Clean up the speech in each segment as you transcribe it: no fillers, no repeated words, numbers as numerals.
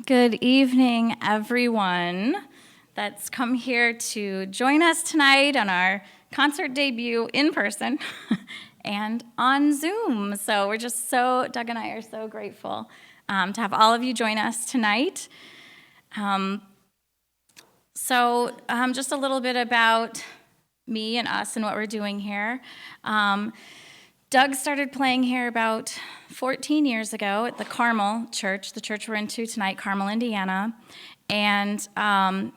Good evening, everyone that's come here to join us tonight on our concert debut in person and on Zoom. So we're just Doug and I are so grateful to have all of you join us tonight. Just a little bit about me and us and what we're doing here. Doug started playing here about 14 years ago at the Carmel church, the church we're into tonight, Carmel, Indiana. And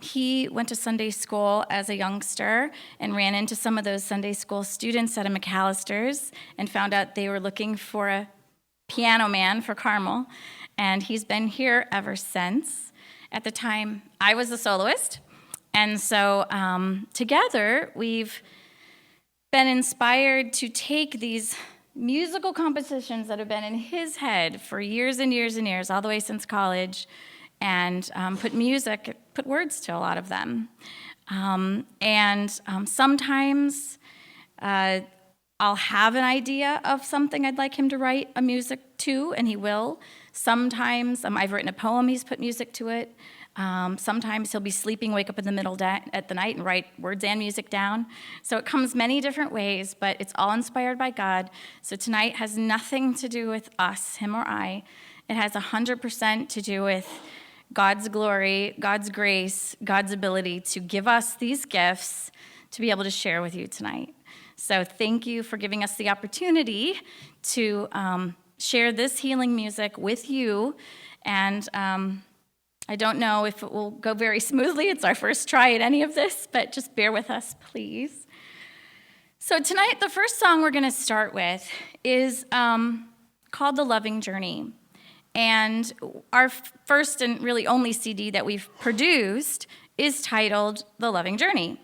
he went to Sunday school as a youngster and ran into some of those Sunday school students at a McAllister's and found out they were looking for a piano man for Carmel. And he's been here ever since. At the time, I was a soloist. And so together, we've been inspired to take these musical compositions that have been in his head for years and years and years, all the way since college, and put words to a lot of them. Sometimes I'll have an idea of something I'd like him to write a music to, and he will. Sometimes I've written a poem, he's put music to it. Sometimes he'll be sleeping, wake up in the middle at the night and write words and music down. So it comes many different ways, but it's all inspired by God. So tonight has nothing to do with us, him or I. It has 100% to do with God's glory, God's grace, God's ability to give us these gifts to be able to share with you tonight. So thank you for giving us the opportunity to share this healing music with you. And I don't know if it will go very smoothly. It's our first try at any of this, but just bear with us, please. So tonight, the first song we're going to start with is called The Loving Journey. And our first and really only CD that we've produced is titled The Loving Journey.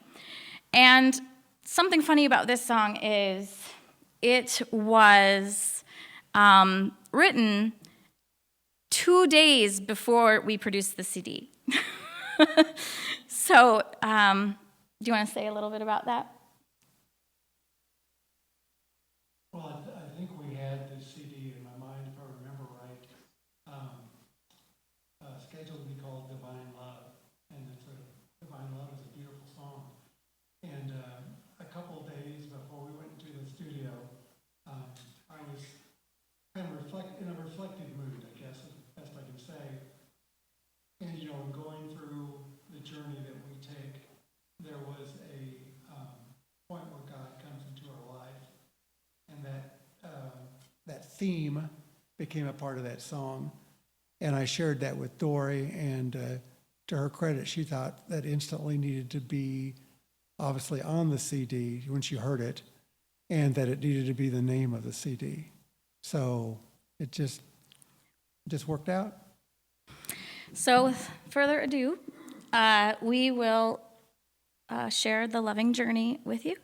And something funny about this song is it was written 2 days before we produced the CD. So, do you want to say a little bit about that? Well, I think we had the CD in my mind, if I remember right, scheduled to be called Divine Love, and Divine Love is a beautiful song. And a couple of days before we went to the studio, I was kind of in a reflective mood, I guess, is the best I can say. And, going through the journey that we take, there was a point where God comes into our life, and that theme became a part of that song. And I shared that with Dory, and to her credit, she thought that instantly needed to be obviously on the CD when she heard it, and that it needed to be the name of the CD. So it just worked out. So with further ado, we will share The Loving Journey with you.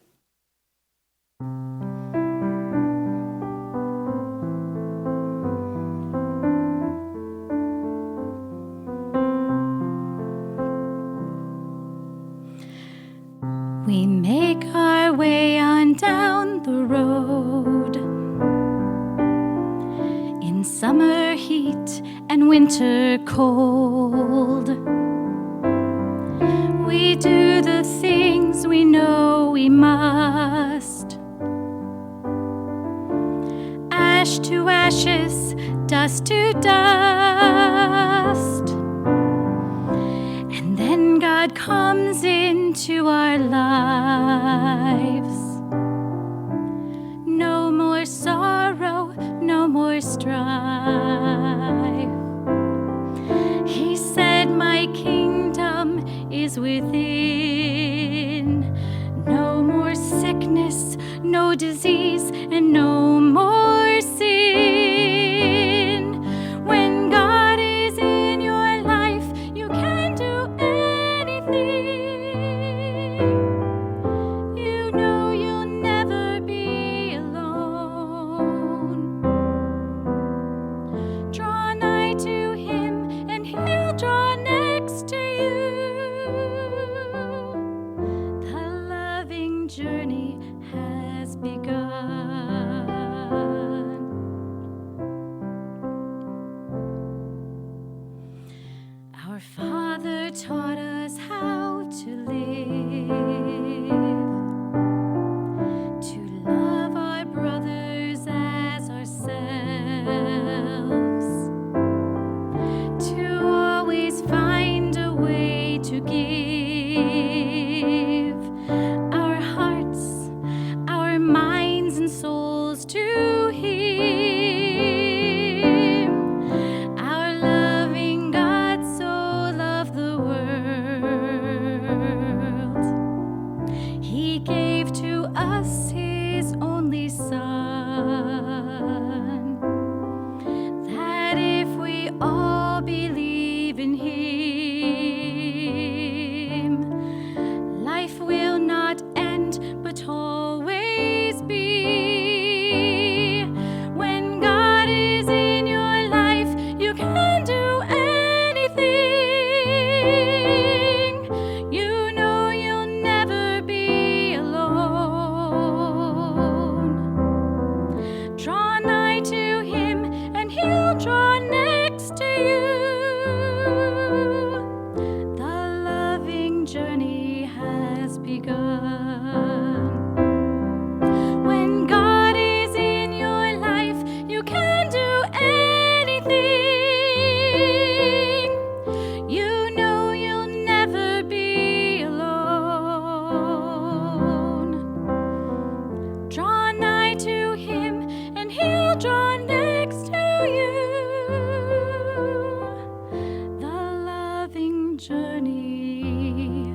We make our way on down the road in summer heat and winter cold. We do the things we know we must. Ash to ashes, dust to dust. And then God comes into our lives. No more sorrow, no more strife. He said, my kingdom is within. No more sickness, no disease, and no more sin. When God is in your life, you can do anything. You know you'll never be alone. Draw nigh to him, and he'll draw next to you. The loving journey has begun. he'll draw next to you. The loving journey has begun. When God is in your life, you can do anything. You know you'll never be alone. Draw nigh to him, and he'll draw next to you. The loving journey,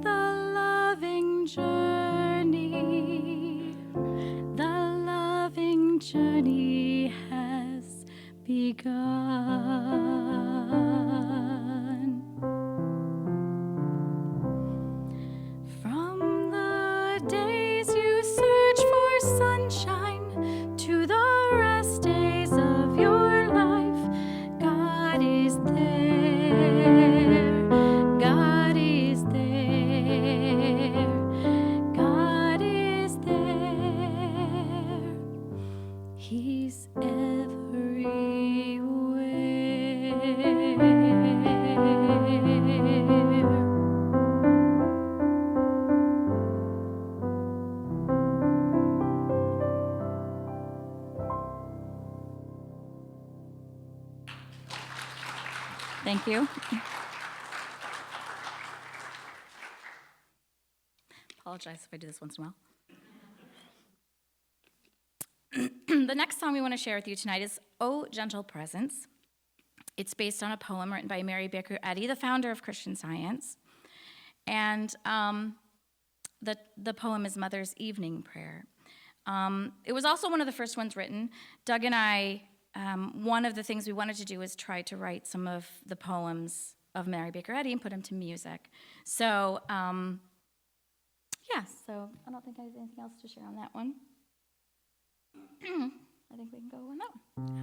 the loving journey, the loving journey has begun. From the days you search for sunshine to the rest days of your life, God is there. God is there. God is there. He's everywhere. Thank you. Apologize if I do this once in a while. The next song we want to share with you tonight is "O Gentle Presence." It's based on a poem written by Mary Baker Eddy, the founder of Christian Science. And the poem is Mother's Evening Prayer. It was also one of the first ones written. Doug and I, one of the things we wanted to do was try to write some of the poems of Mary Baker Eddy and put them to music. So, so I don't think I have anything else to share on that one. I think we can go on that one.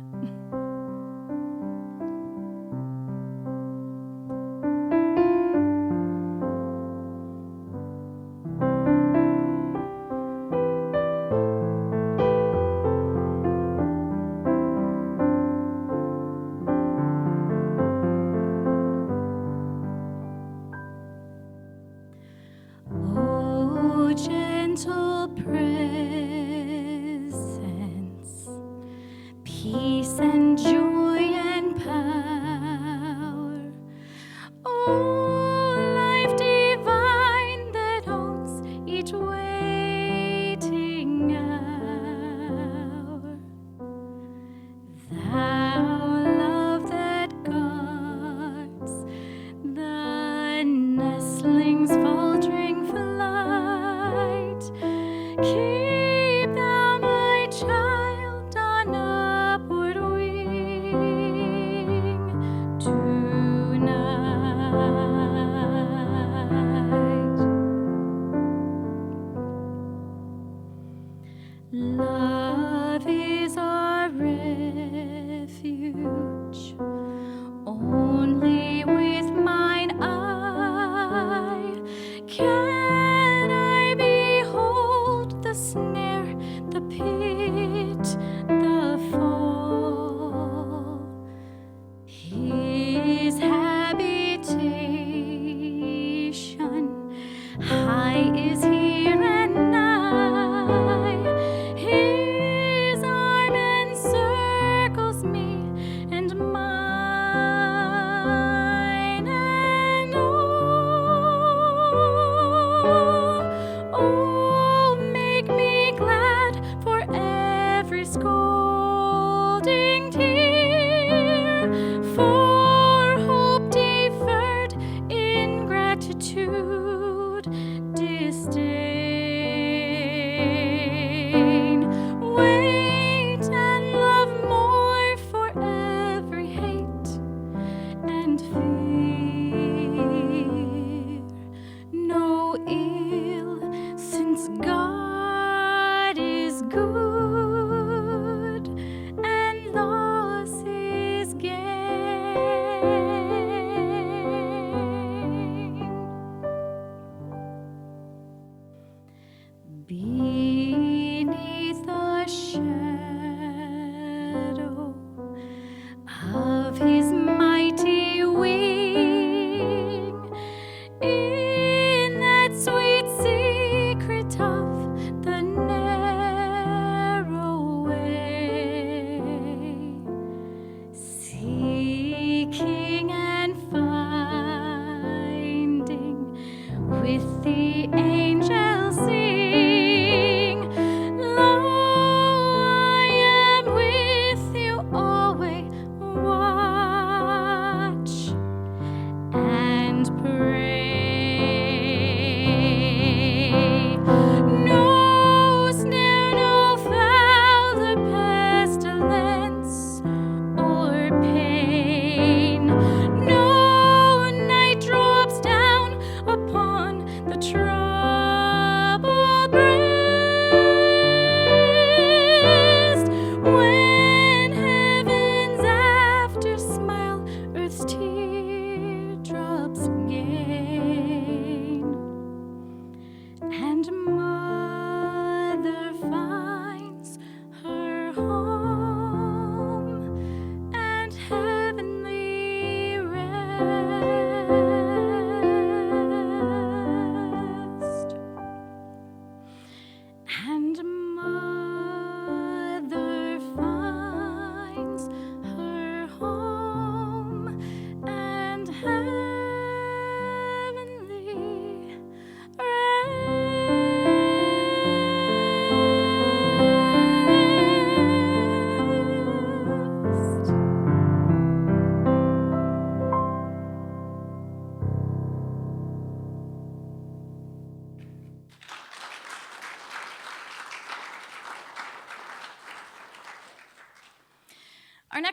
O gentle presence, peace and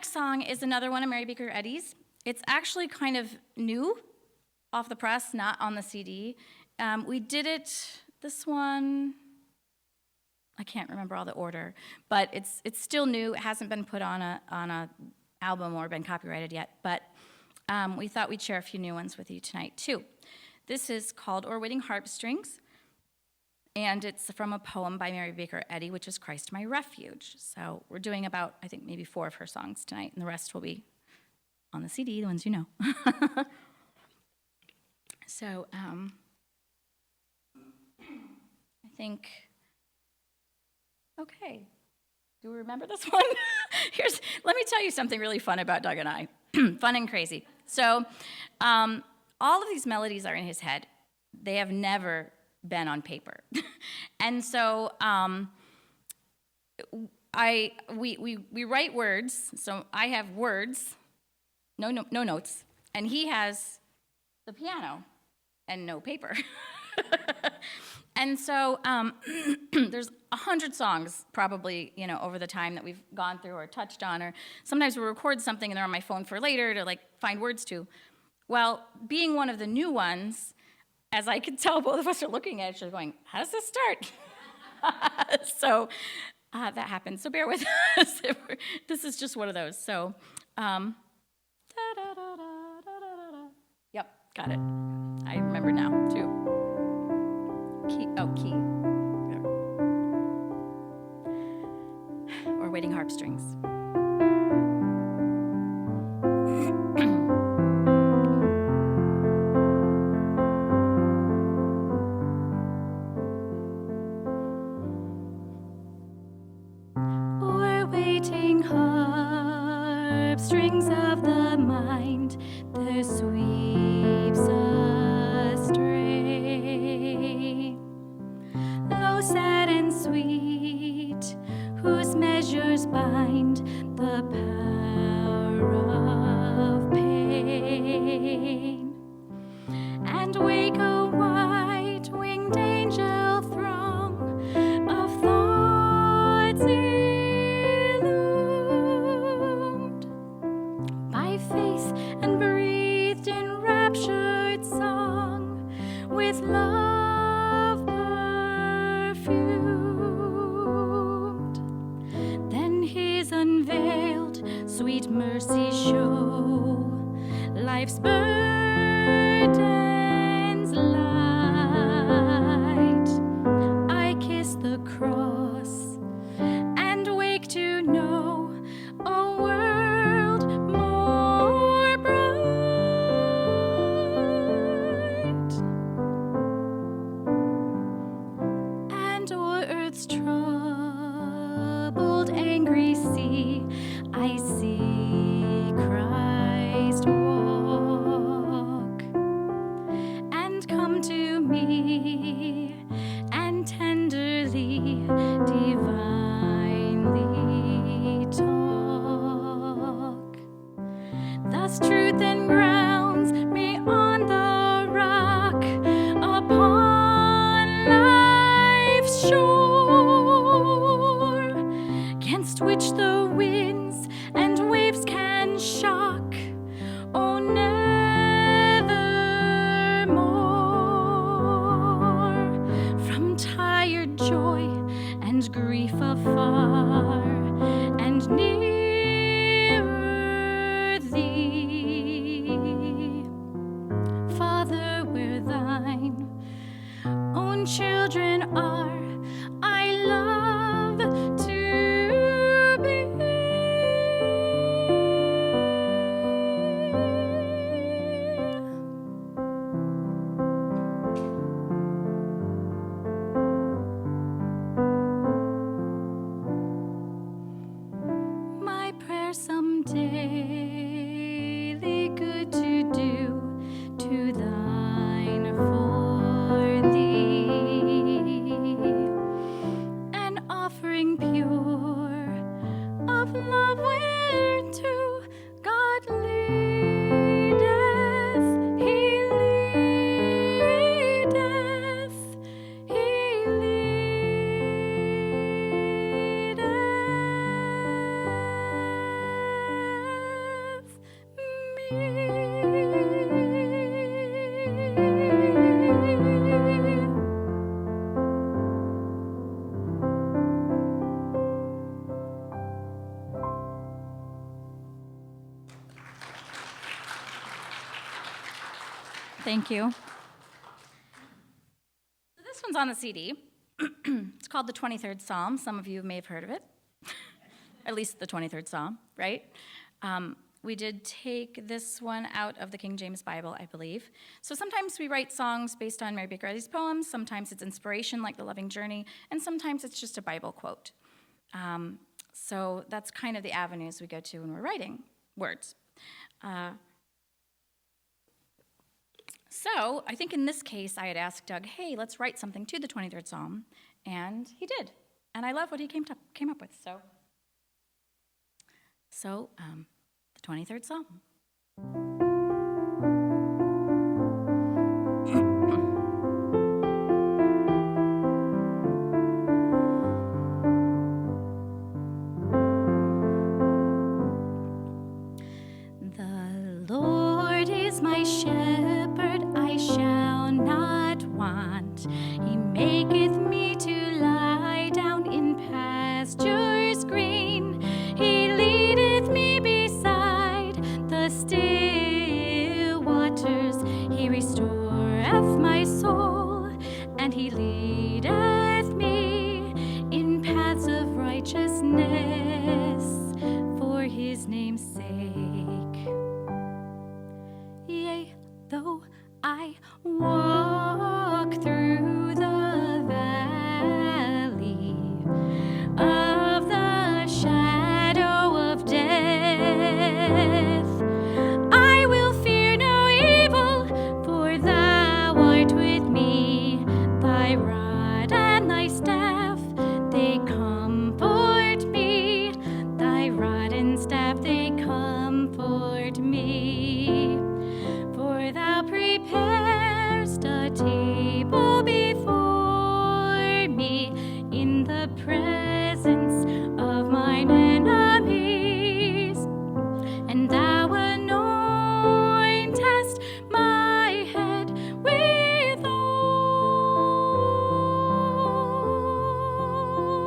next song is another one of Mary Baker Eddy's. It's actually kind of new, off the press, not on the CD. We did it, this one, I can't remember all the order, but it's still new. It hasn't been put on a album or been copyrighted yet, but we thought we'd share a few new ones with you tonight too. This is called O'er Waiting Harpstrings, and it's from a poem by Mary Baker Eddy, which is Christ My Refuge. So we're doing about, I think, maybe 4 of her songs tonight, and the rest will be on the CD, the ones you know. So I think, okay, do we remember this one? Let me tell you something really fun about Doug and I, fun and crazy. So all of these melodies are in his head. They have never been on paper. And so we write words. So I have words, no notes, and he has the piano and no paper. And so there's 100 songs probably, over the time that we've gone through or touched on, or sometimes we record something and they're on my phone for later to find words to. Well, being one of the new ones, as I could tell, both of us are looking at each other going, how does this start? So that happened. So bear with us. This is just one of those. So, yep, got it. I remember now, too. Key. Or Waiting Harpstrings. Or waiting harpstrings of the mind, there sweeps astray. Low, sad, and sweet, whose measures bind the power of pain, and wake a white-winged angel throng of thoughts illumed by faith and breathed in raptured song with love perfumed. Then his unveiled sweet mercy show life's burdens light. I kiss the cross and wake to know a world more bright. And o'er earth's troubled, angry sea, I see Christ walk and come to me and tenderly, divinely talk. Thus truth engrounds me on the rock upon life's shore, 'gainst which the winds and waves can shock, oh, nevermore. From tired joy and grief afar and nearer thee, Father, we're thine own children are. I love to be Thank you. So this one's on the CD. It's called the 23rd Psalm. Some of you may have heard of it. At least the 23rd Psalm, right? We did take this one out of the King James Bible, I believe. So sometimes we write songs based on Mary Baker Eddy's poems. Sometimes it's inspiration, like The Loving Journey. And sometimes it's just a Bible quote. So that's kind of the avenues we go to when we're writing words. So I think in this case, I had asked Doug, hey, let's write something to the 23rd Psalm. And he did. And I love what he came up with. So the 23rd Psalm. The Lord is my shepherd, I shall not want. He maketh me to lie down in pastures green. He leadeth me beside the still waters. He restoreth my soul, and he leadeth me in paths of righteousness for his name's sake. Yea, though I walk through the valley of the shadow of death, I will fear no evil, for thou art with me. Thy rod and thy staff, they comfort me. Thy rod and staff, they comfort me. For thou preparest a table before me in the presence of mine enemies, and thou anointest my head with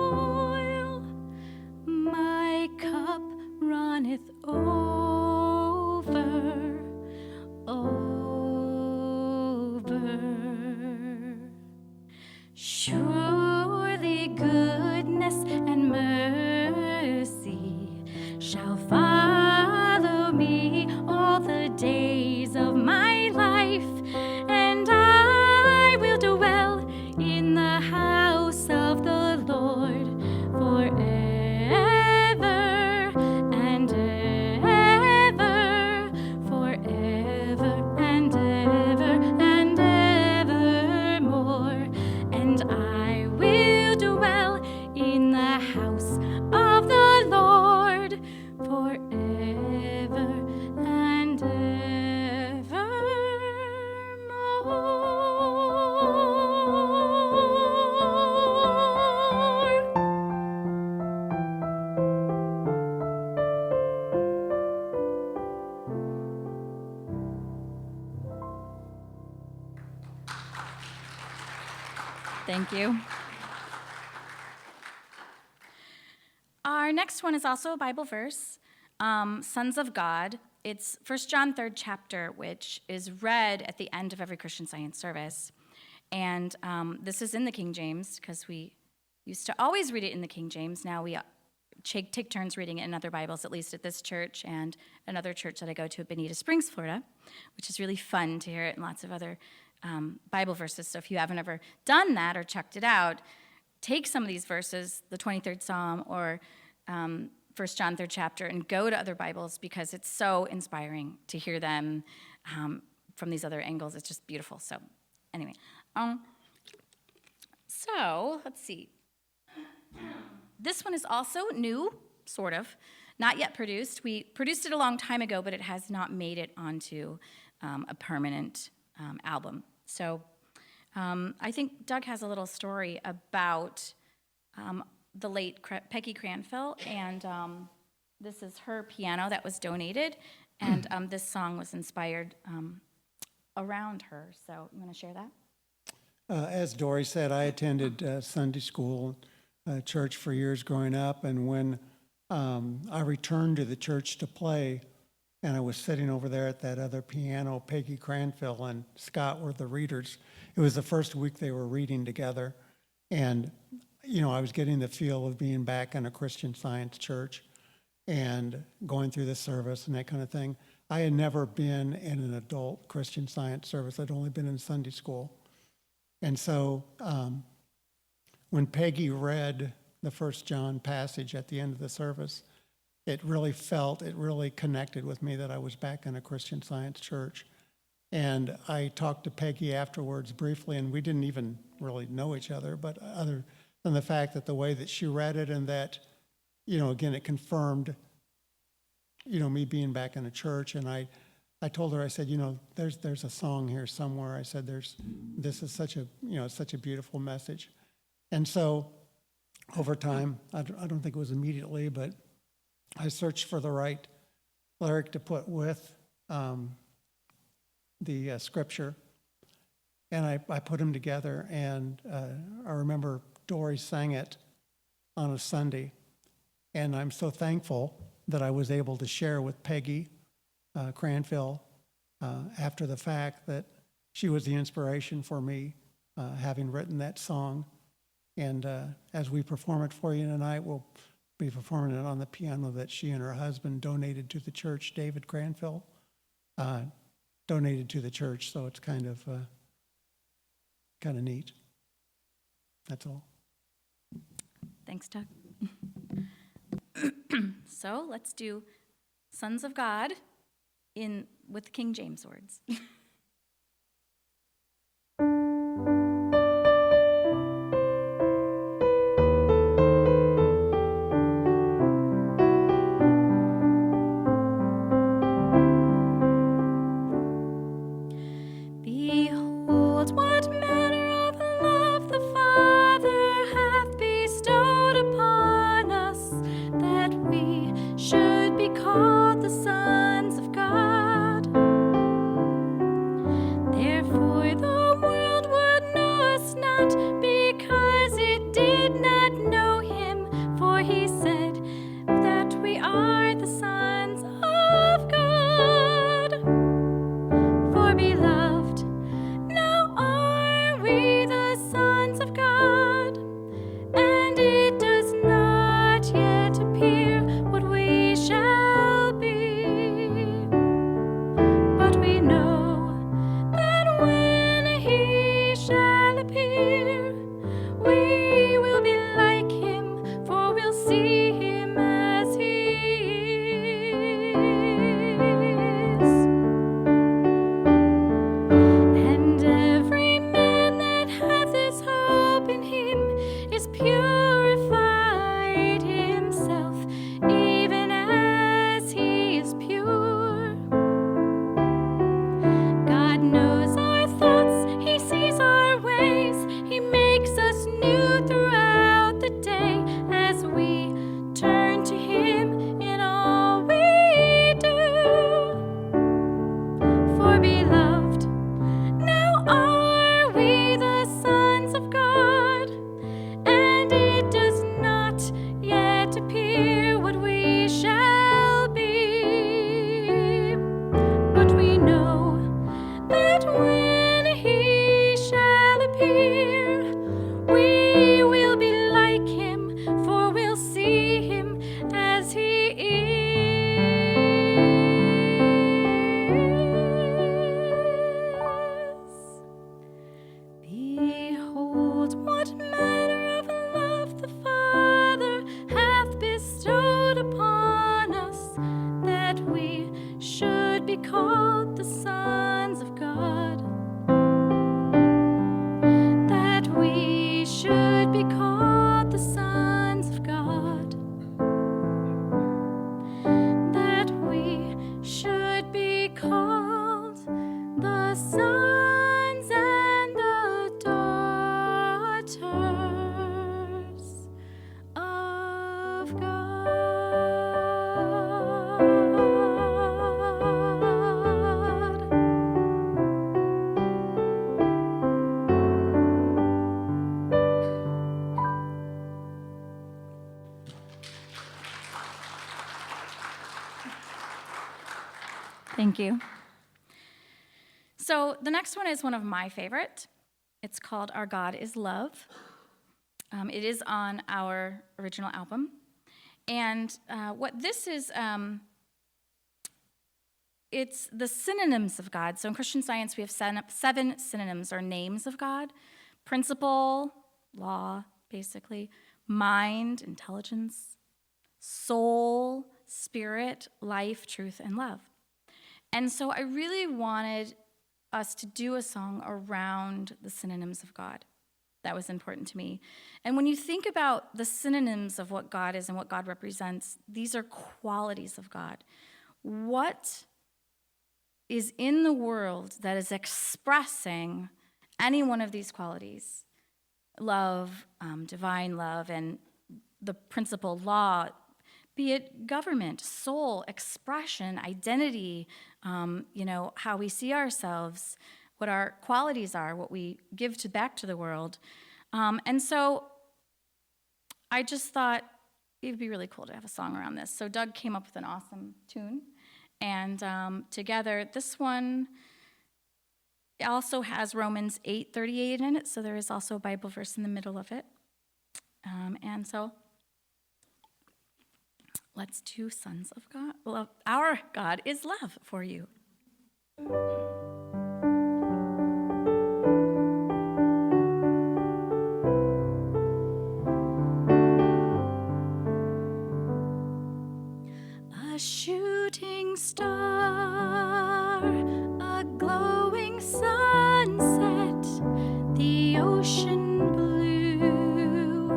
oil. My cup runneth over. Surely goodness and mercy shall follow me all the days of my life, and I will dwell in the house of the Lord forever and ever, forever and ever and evermore. And I will dwell in the house of the Lord forever and evermore. Thank you. Our next one is also a Bible verse, Sons of God. It's 1 John 3rd chapter, which is read at the end of every Christian Science service. And this is in the King James, because we used to always read it in the King James. Now we take turns reading it in other Bibles, at least at this church and another church that I go to at Bonita Springs, Florida, which is really fun to hear it in lots of other Bible verses. So if you haven't ever done that or checked it out, take some of these verses, the 23rd Psalm or 1 John 3rd chapter, and go to other Bibles, because it's so inspiring to hear them from these other angles. It's just beautiful. So anyway, so let's see. This one is also new, sort of, not yet produced. We produced it a long time ago, but it has not made it onto a permanent album. So I think Doug has a little story about the late Peggy Cranfill and this is her piano that was donated, and this song was inspired around her. So you want to share that? As Dory said, I attended Sunday school, church for years growing up, and when I returned to the church to play, and I was sitting over there at that other piano, Peggy Cranfield and Scott were the readers. It was the first week they were reading together, and I was getting the feel of being back in a Christian Science church and going through the service and that kind of thing. I had never been in an adult Christian Science service. I'd only been in Sunday school. And so when Peggy read the 1 John passage at the end of the service, it really connected with me that I was back in a Christian Science church. And I talked to Peggy afterwards briefly, and we didn't even really know each other, but other than the fact that the way that she read it and that, again, it confirmed, me being back in a church. And I told her, I said, there's a song here somewhere. I said, this is such a beautiful message. And so over time, I don't think it was immediately, but I searched for the right lyric to put with the scripture, and I put them together. And I remember Dory sang it on a Sunday, and I'm so thankful that I was able to share with Peggy Cranfield after the fact that she was the inspiration for me, having written that song. And as we perform it for you tonight, we'll be performing it on the piano that she and her husband donated to the church. David Cranfield donated to the church, so it's kind of neat. That's all. Thanks, Doug. So let's do Sons of God with King James words. Behold, what manner of love the Father hath bestowed upon us, that we should be called the sons of God. Therefore the world would know us not, because it did not know him. For he said that we are the sons of God. For beloved, now are we the sons of God, and it does not yet appear what we shall be. But we know that when he shall appear, we will be like him, for we'll see him as he is. And every man that hath this hope in him is purified himself, even as he is pure. God knows our thoughts, he sees our ways, he makes us new throughout the day, as we turn to him in all we do. For beloved, now are we the sons of God, and it does not yet appear what we shall be. But we know that when he shall appear, we will be like him, for we'll see him as he is. Behold, what manner of love the Father hath bestowed upon us, that we should be called the sons of God. That we should be called the sons of God. That we should be called the sons and the daughters of God. Thank you. So the next one is one of my favorite. It's called Our God is Love. It is on our original album. And what this is, it's the synonyms of God. So in Christian Science, we have seven synonyms or names of God. Principle, law, basically. Mind, intelligence. Soul, spirit, life, truth, and love. And so I really wanted us to do a song around the synonyms of God. That was important to me. And when you think about the synonyms of what God is and what God represents, these are qualities of God. What is in the world that is expressing any one of these qualities? Love, divine love, and the principle law, be it government, soul, expression, identity, how we see ourselves, what our qualities are, what we give back to the world. And so I just thought it would be really cool to have a song around this. So Doug came up with an awesome tune. And together, this one also has Romans 8:38 in it, so there is also a Bible verse in the middle of it. And so let's do Sons of God. Well, Our God is Love for you. A shooting star, a glowing sunset, the ocean blue,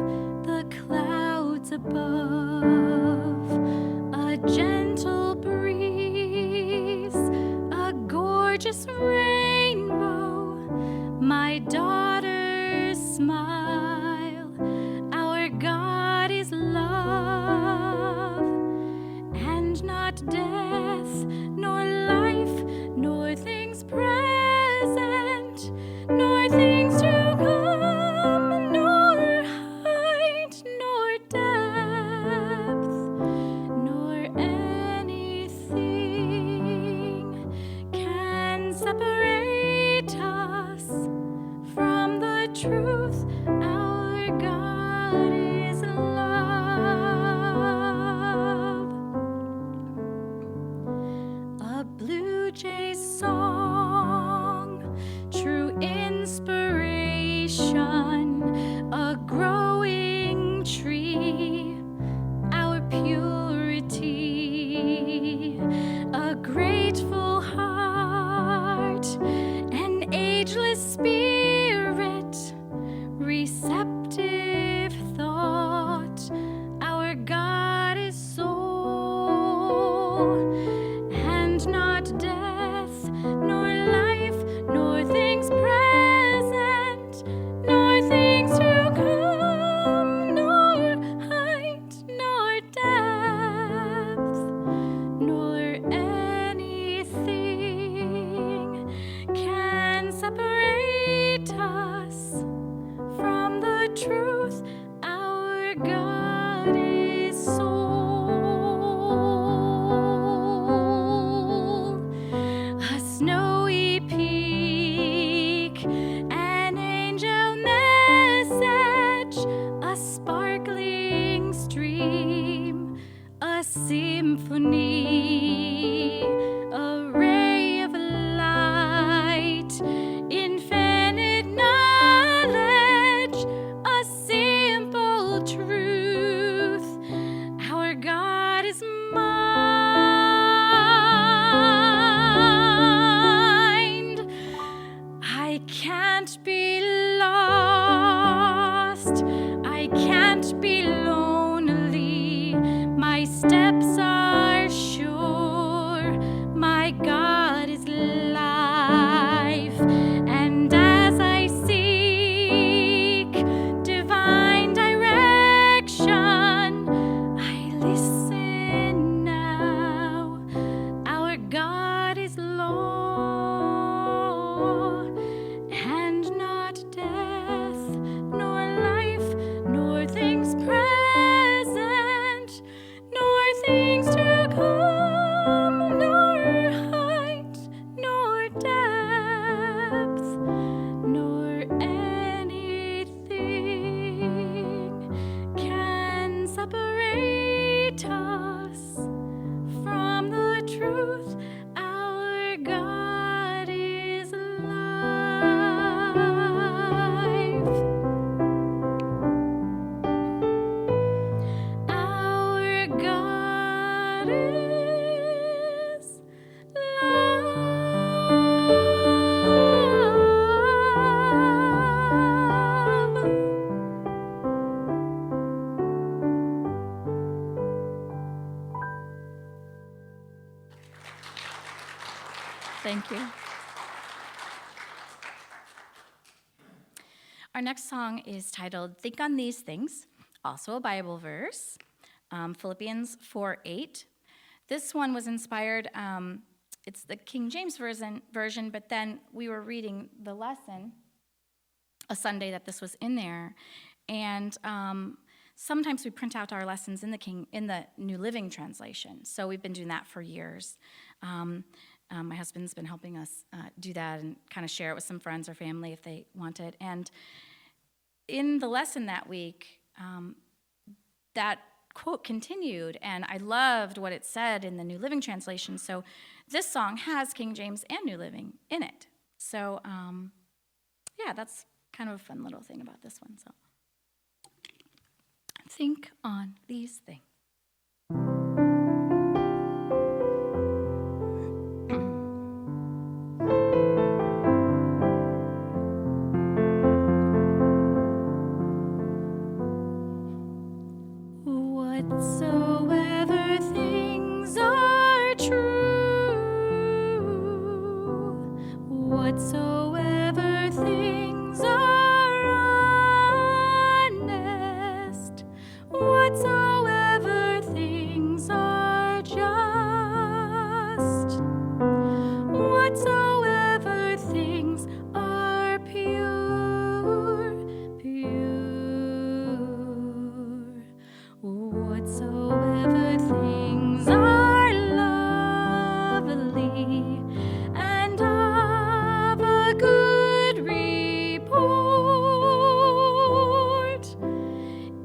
the clouds above, a gentle breeze, a gorgeous rainbow, my daughter's smile, our God is love, and not death, nor life, nor things present, nor things to come, nor height, nor depth, nor anything can separate us from the truth. Our God is love. A blue jay's song, true inspiration, a growing tree, our purity, a grateful heart, an ageless spirit, receptive thought, our God is soul, and not death, nor life, nor things present, nor things to come, nor height, nor depth, nor anything Thank you. Our next song is titled Think on These Things, also a Bible verse, Philippians 4:8. This one was inspired, it's the King James version, but then we were reading the lesson a Sunday that this was in there, and sometimes we print out our lessons in the New Living Translation, so we've been doing that for years. My husband's been helping us do that and kind of share it with some friends or family if they want it. And in the lesson that week, that quote continued, and I loved what it said in the New Living Translation. So this song has King James and New Living in it. So yeah, that's kind of a fun little thing about this one. So think on these things. Whatsoever things are true, whatsoever things are honest, whatsoever things are just, whatsoever things are pure, whatsoever things are lovely and of a good report,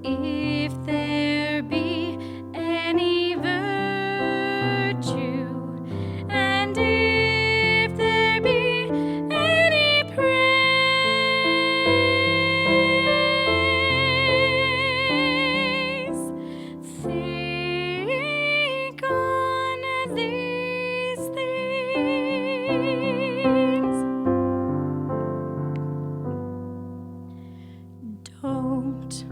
if there be any virtue, and if there be any praise, think on these things. Don't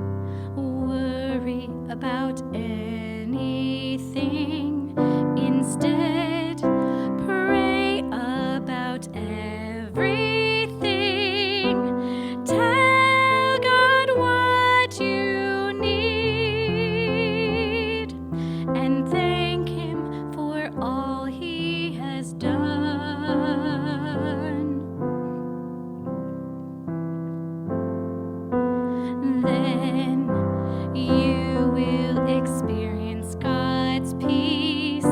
worry about anything. Instead, pray about everything. Tell God what you need and thank Him for all He has done. Then you will experience God's peace,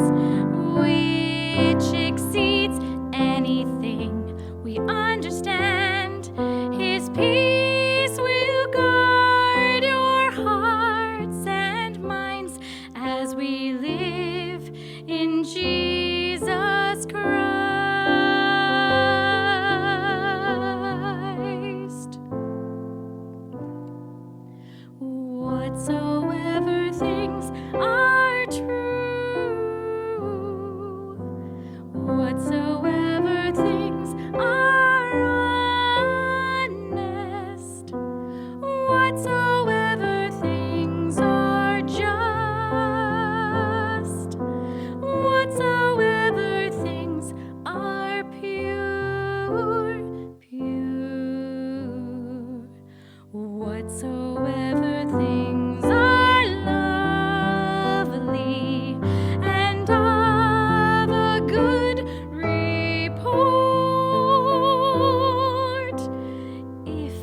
which exceeds anything we understand. His peace will guard your hearts and minds as we live in Jesus Christ. Whatsoever things are true, whatsoever things are honest, whatsoever things are just, whatsoever things are pure, whatsoever things are lovely and of a good report, if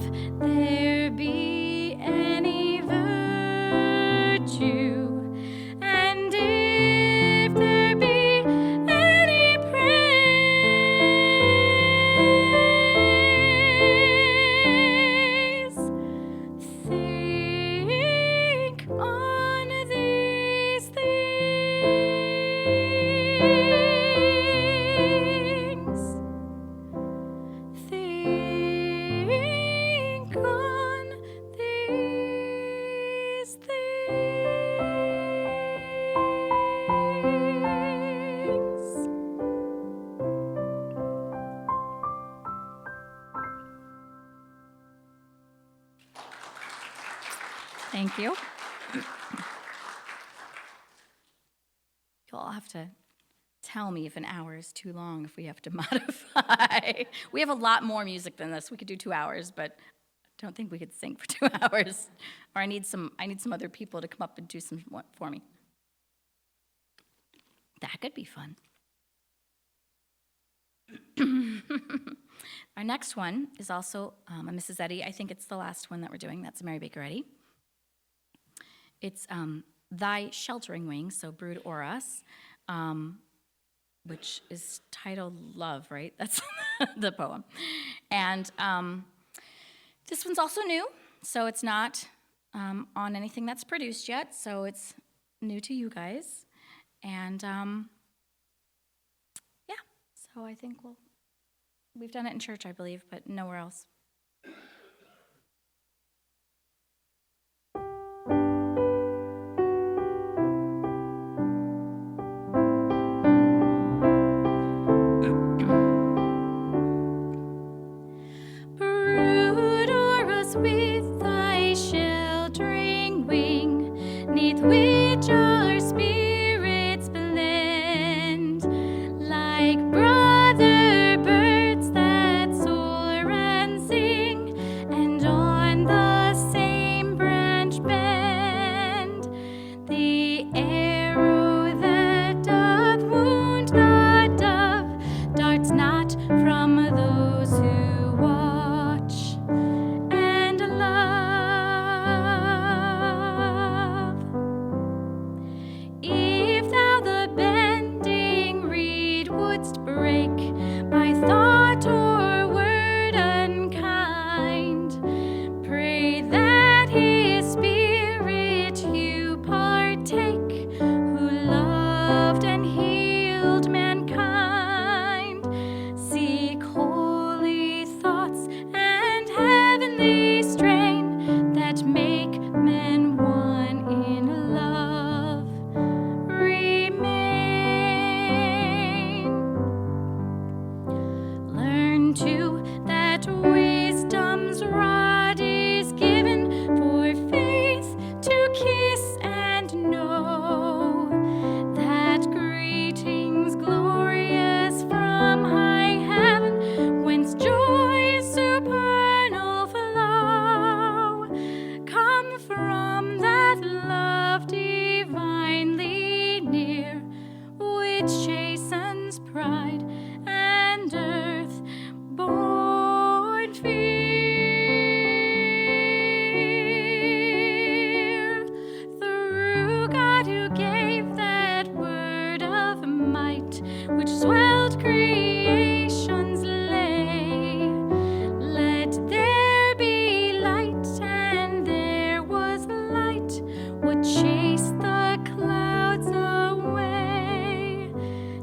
there be any virtue, and if there be any praise, think on these things. Think on these things. Thank you. You'll all have to tell me if an hour is too long if we have to modify. We have a lot more music than this. We could do 2 hours, but I don't think we could sing for 2 hours. Or I need some other people to come up and do some for me. That could be fun. Our next one is also a Mrs. Eddy. I think it's the last one that we're doing. That's Mary Baker Eddy. It's Thy Sheltering Wings, so Brood O'er Us, which is titled Love, right? That's the poem. And this one's also new, so it's not on anything that's produced yet, so it's new to you guys. And yeah, so I think we've done it in church, I believe, but nowhere else. With thy sheltering wing, 'neath which our spirits blend, like brother birds that soar and sing, and on the same branch bend. The arrow that doth wound the dove darts not from those who watch and love. If thou the bending reed wouldst break by thought or word unkind, pray that his spirit you partake, who loved and healed mankind. Seek holy thoughts and heavenly strain that make men one in love. Remain. Learn too that wisdom's rod is given for faith to kiss and know, that greetings glorious from high heaven, whence joy supernal flow, come from that love divinely near, which chastens pride and earth-born fear. Through God who gave that word of might, which swelled creation's lay, let there be light, and there was light, would chase the clouds away.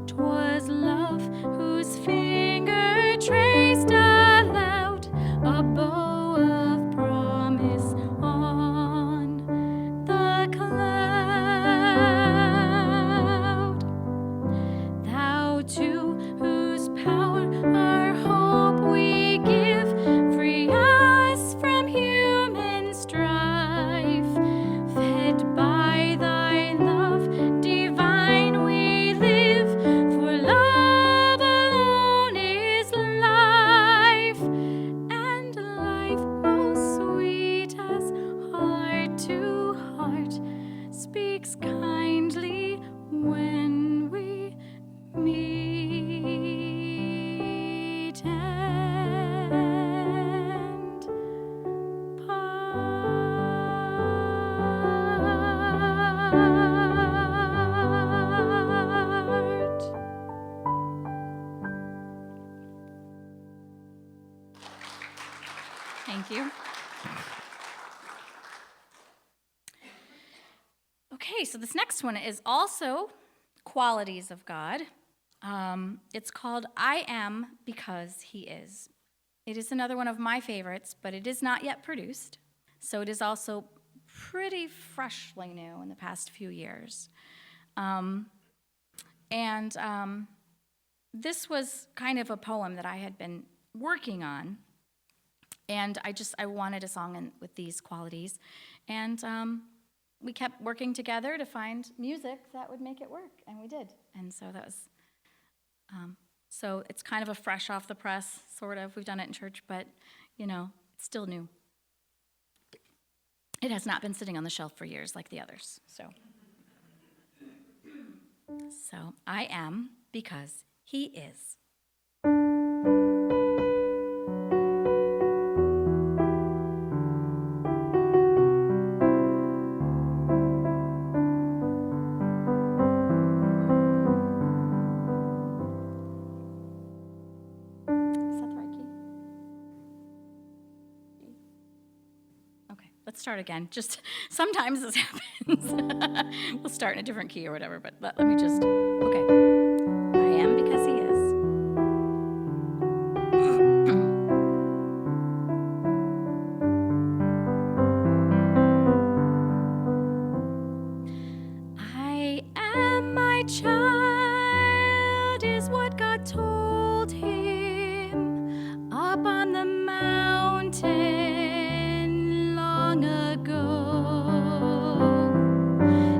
'Twas love whose finger traced aloud a bow of promise on the cloud. Thou to whose power our hope we give, free us from human strife. Fed by thy love divine we live, for love alone is life, and life most sweet as heart to heart speaks kindly when we meet and part. Thank you. Okay, so this next one is also qualities of God. It's called I Am Because He Is. It is another one of my favorites, but it is not yet produced. So it is also pretty freshly new in the past few years. This was kind of a poem that I had been working on. And I wanted a song with these qualities. And we kept working together to find music that would make it work, and we did. And so that was So it's kind of a fresh off the press, sort of. We've done it in church, but, it's still new. It has not been sitting on the shelf for years like the others. So I am because he is. Is that the right key? Okay, let's start again. Just sometimes this happens. We'll start in a different key or whatever, but let me just, okay. I am because he is. I am my child is what God told him up on the mountain long ago.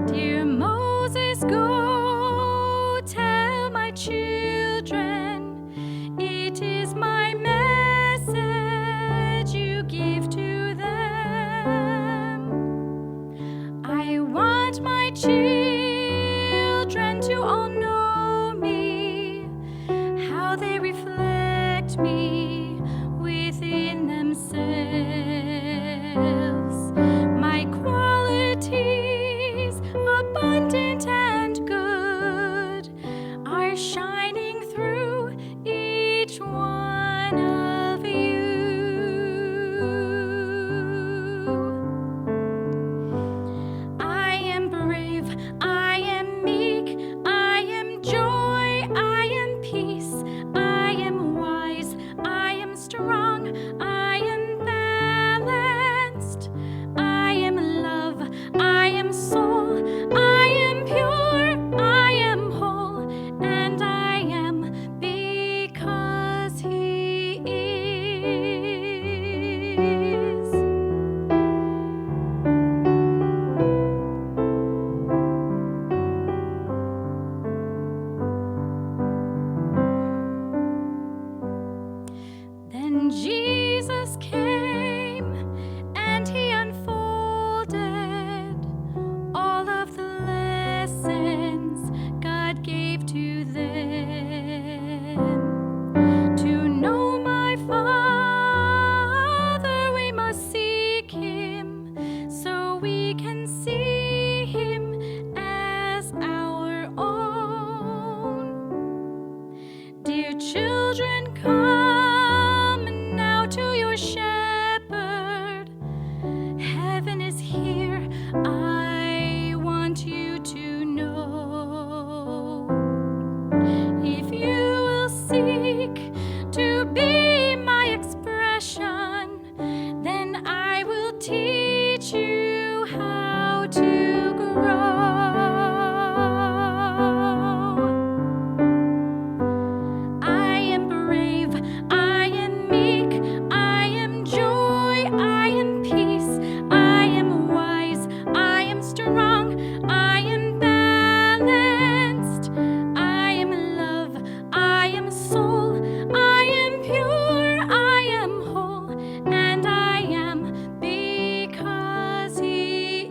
Dear Moses, go tell my children it is my message you give to them. I want my children to all know me, how they reflect me within themselves. My qualities, abundant and good, are shining through each one of you. I am brave, I am meek, I am joy, I am peace, I am wise, I am strong, I am balanced, I am love, I am soul, I am pure, I am whole, and I am because he is. Then Jesus came and he unfolded all of the lessons God gave to them. To know my Father, we must seek him so we can see him as our own. Dear children, come now to your shepherd. Heaven is here, I want you to know. If you will seek to be my expression, then I will teach you how to grow. I am brave, I am meek, I am joy, I am peace, I am wise, I am strong, I am balanced, I am love, I am soul, I am pure, I am whole, and I am because he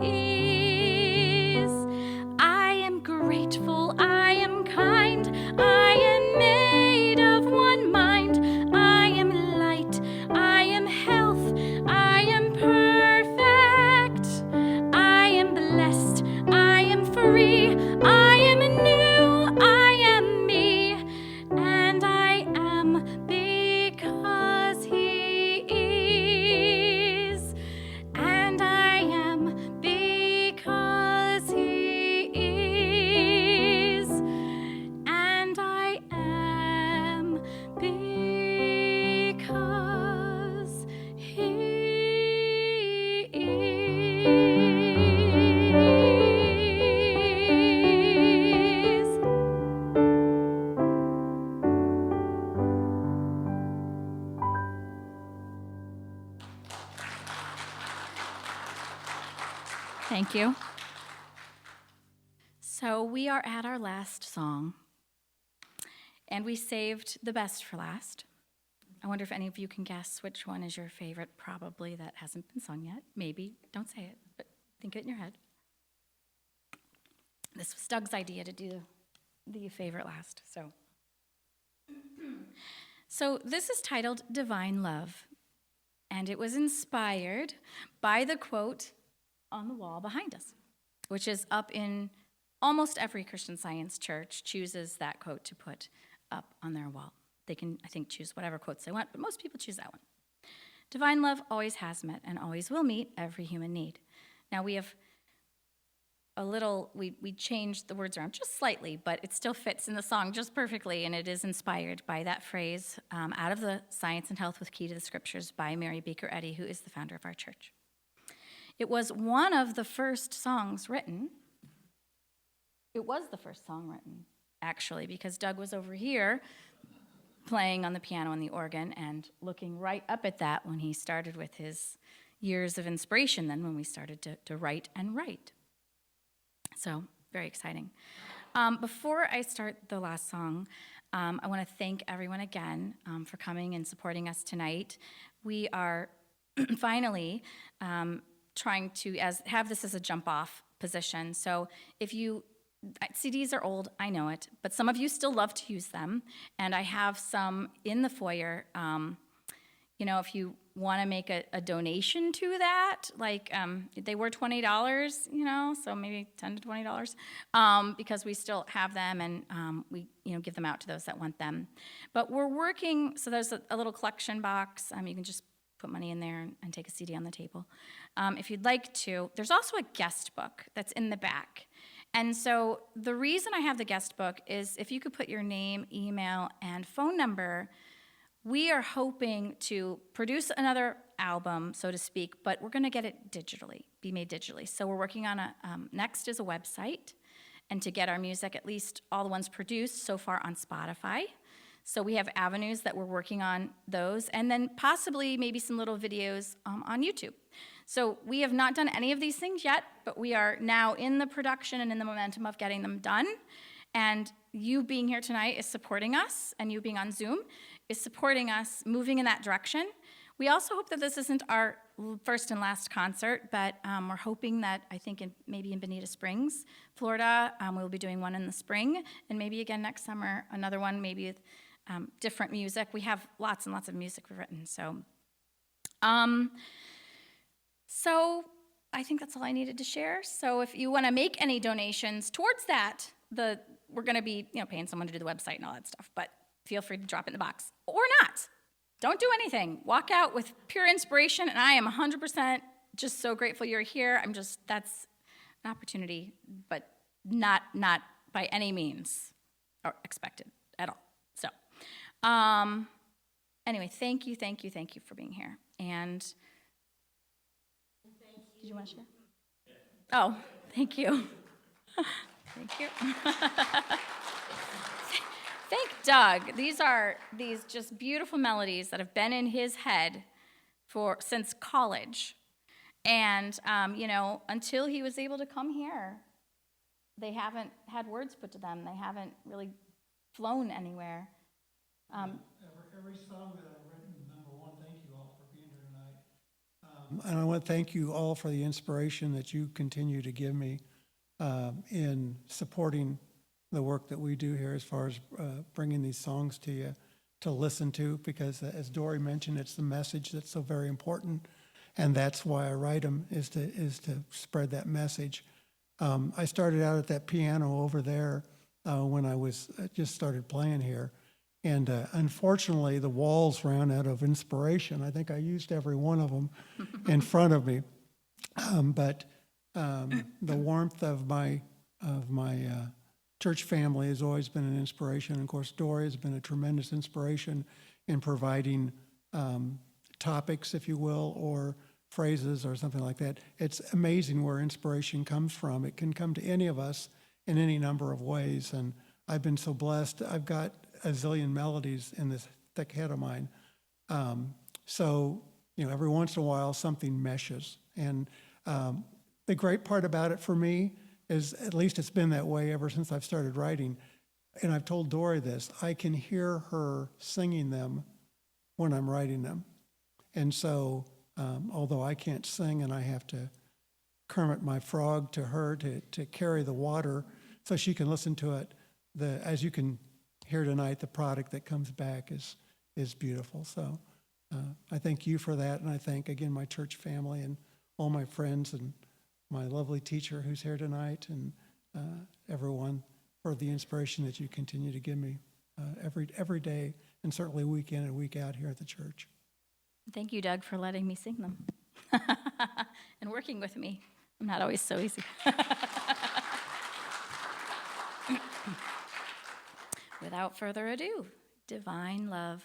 is. I am grateful, I am kind, I am made of one mind, I am light, I am health, I am perfect, I am blessed, I am free, I am new, I am me, and I am because he is, and I am because he is, and I am because he is. Thank you. So we are at our last song. And we saved the best for last. I wonder if any of you can guess which one is your favorite. Probably that hasn't been sung yet. Maybe. Don't say it, but think it in your head. This was Doug's idea to do the favorite last. So this is titled Divine Love. And it was inspired by the quote on the wall behind us, which is up in almost every Christian Science church chooses that quote to put up on their wall. They can, I think, choose whatever quotes they want, but most people choose that one. Divine love always has met and always will meet every human need. Now we have we changed the words around just slightly, but it still fits in the song just perfectly, and it is inspired by that phrase out of the Science and Health with Key to the Scriptures by Mary Baker Eddy, who is the founder of our church. It was one of the first songs written. It was the first song written, actually, because Doug was over here playing on the piano and the organ and looking right up at that when he started with his years of inspiration, then when we started to write and write. So, very exciting. Before I start the last song, I want to thank everyone again for coming and supporting us tonight. We are finally trying to have this as a jump-off position. So if you CDs are old, I know it, but some of you still love to use them, and I have some in the foyer. If you want to make a donation to that, like they were $20, so maybe $10 to $20, because we still have them, and we give them out to those that want them. But we're working, so there's a little collection box. You can just put money in there and take a CD on the table. If you'd like to, there's also a guest book that's in the back. And so the reason I have the guest book is if you could put your name, email, and phone number. We are hoping to produce another album, so to speak, but we're going to get it digitally, be made digitally. So we're working on next is a website, and to get our music, at least all the ones produced so far, on Spotify. So we have avenues that we're working on those, and then possibly maybe some little videos on YouTube. So we have not done any of these things yet, but we are now in the production and in the momentum of getting them done. And you being here tonight is supporting us, and you being on Zoom is supporting us moving in that direction. We also hope that this isn't our first and last concert, but we're hoping that, I think, maybe in Bonita Springs, Florida, we'll be doing one in the spring, and maybe again next summer, another one, maybe with different music. We have lots and lots of music we've written, so I think that's all I needed to share. So if you want to make any donations towards that, we're going to be paying someone to do the website and all that stuff, but feel free to drop it in the box. Or not. Don't do anything. Walk out with pure inspiration, and I am 100% just so grateful you're here. That's an opportunity, but not by any means or expected at all. So, anyway, thank you for being here. And did you want to share? Oh, thank you. Thank you. Thank Doug. These are just beautiful melodies that have been in his head since college. And, until he was able to come here, they haven't had words put to them. They haven't really flown anywhere. Every song that I've written, number one, thank you all for being here tonight. And I want to thank you all for the inspiration that you continue to give me in supporting the work that we do here as far as bringing these songs to you to listen to, because as Dory mentioned, it's the message that's so very important, and that's why I write them, is to spread that message. I started out at that piano over there when I was just started playing here, and unfortunately the walls ran out of inspiration. I think I used every one of them in front of me, but the warmth of my church family has always been an inspiration. And of course, Dory has been a tremendous inspiration in providing topics, if you will, or phrases or something like that. It's amazing where inspiration comes from. It can come to any of us in any number of ways. And I've been so blessed. I've got a zillion melodies in this thick head of mine. So, every once in a while, something meshes. And the great part about it for me is, at least it's been that way ever since I've started writing, and I've told Dory this, I can hear her singing them when I'm writing them. And so, although I can't sing and I have to Kermit my frog to her to carry the water so she can listen to it, as you can hear tonight, the product that comes back is beautiful. So I thank you for that, and I thank, again, my church family and all my friends and my lovely teacher who's here tonight, and everyone for the inspiration that you continue to give me every day, and certainly week in and week out here at the church. Thank you, Doug, for letting me sing them and working with me. I'm not always so easy. Without further ado, Divine Love.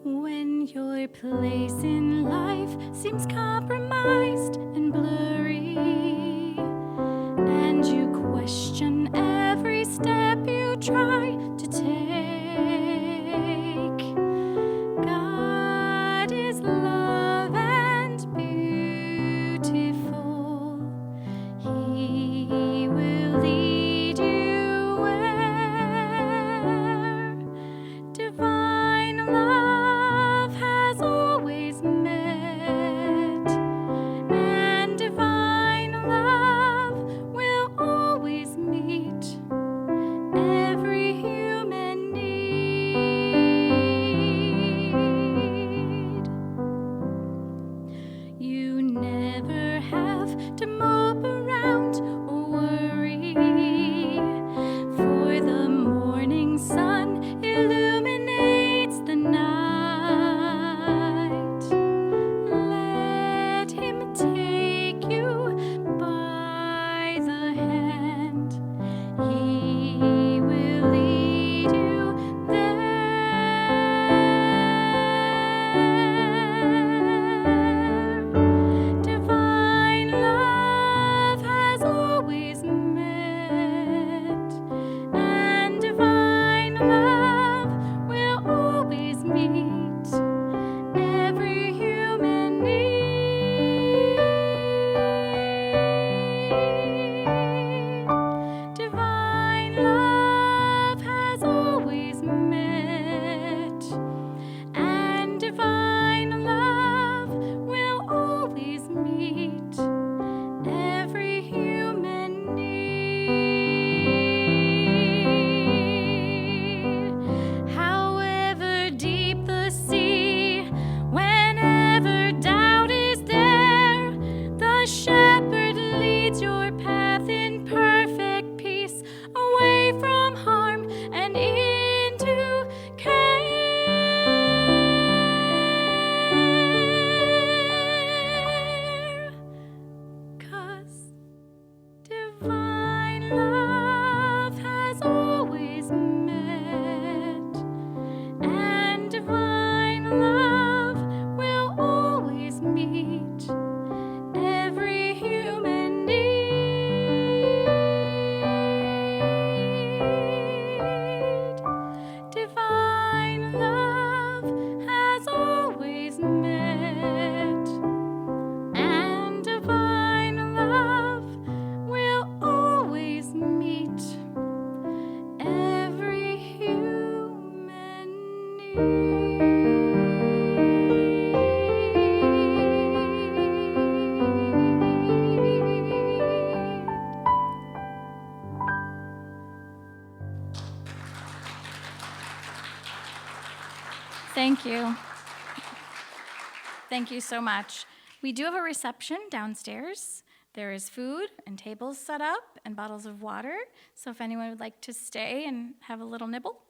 When your place in life seems compromised and blurry, and you question every step you try to take, God is love and beautiful. He will lead you where divine love has always met, and divine love will always meet every human need. You never have to mope around or worry, for the morning sun illuminates the night. Let him take you by the hand. He will lead you there. Divine love has always met, and divine love will always meet every human need. Divine love has always met, and divine love will always meet every human need. However deep the sea, whenever doubt is there, the shepherd leads your path in perfect peace, away from harm and into care. 'Cause divine love has always met, and divine love will always meet every human need. Divine love has always met, and divine love will always meet every human need. Thank you. Thank you so much. We do have a reception downstairs. There is food and tables set up and bottles of water. So if anyone would like to stay and have a little nibble,